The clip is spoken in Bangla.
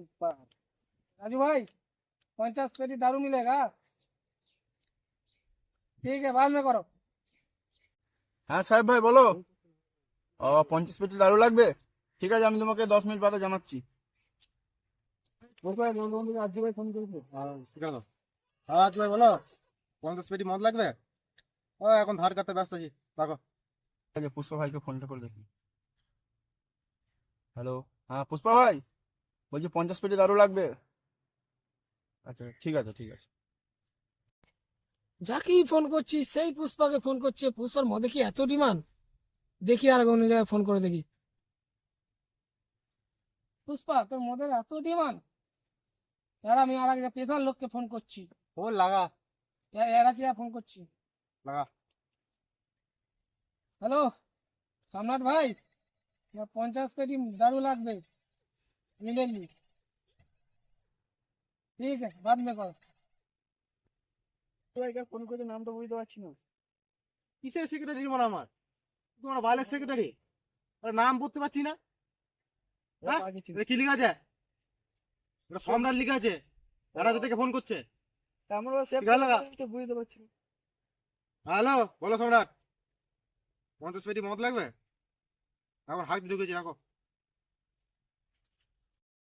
सुपर। राजू भाई 50 पेटी दारू मिलेगा? ठीक है, बाद में करो। হ্যাঁ সাহেব ভাই বলো। 50 পেটি দারু লাগবে। ঠিক আছে, আমি তোমাকে 10 মিনিট বাদে জানাচ্ছি। রাজু ভাই ফোন করেছে। কেন? রাজ ভাই বলো, 50 পেটি মদ লাগবে? ও এখন ধার কাটতে ব্যস্ত আছি, রাখো। ঠিক আছে, পুষ্পা ভাইকে ফোনটা করে দেখি। হ্যালো, হ্যাঁ পুষ্পা ভাই, বলছি 50 পেটি দারু লাগবে। আচ্ছা ঠিক আছে ঠিক আছে। যাকেই ফোন করছি সেই পুষ্পাকে ফোন করছে। পুষ্পার মদে কি এত ডিমান্ড? দেখি আর অন্য জায়গায় ফোন করে দেখি। পুষ্পা, তোর মদের এত ডিমান্ড? यार আমি আর এক পেশার লোককে ফোন করছি। ও লাগা এরা চেয়ে ফোন করছি। লাগা। হ্যালো সম্রাট ভাই, 50 पेटी दारू লাগবে इमीडिएटली। ठीक है, बाद में करो। ফোন করে নাম তো বুঝতে পারছি না। কিসের সেক্রেটারি মনে আমার? তোমার বাইলের সেক্রেটারি? আরে নাম বলতে পারছি না। হ্যাঁ? এটা কি লিখা আছে? এটা সম্রাট লিখা আছে। এরা থেকে ফোন করছে। আমরা সেভ গেল গা। তো বুঝতে পারছি না। হ্যালো, বলো সম্রাট, 50 পেটি মদ লাগবে? এখন হাইপ ঢুকেছি, রাখো।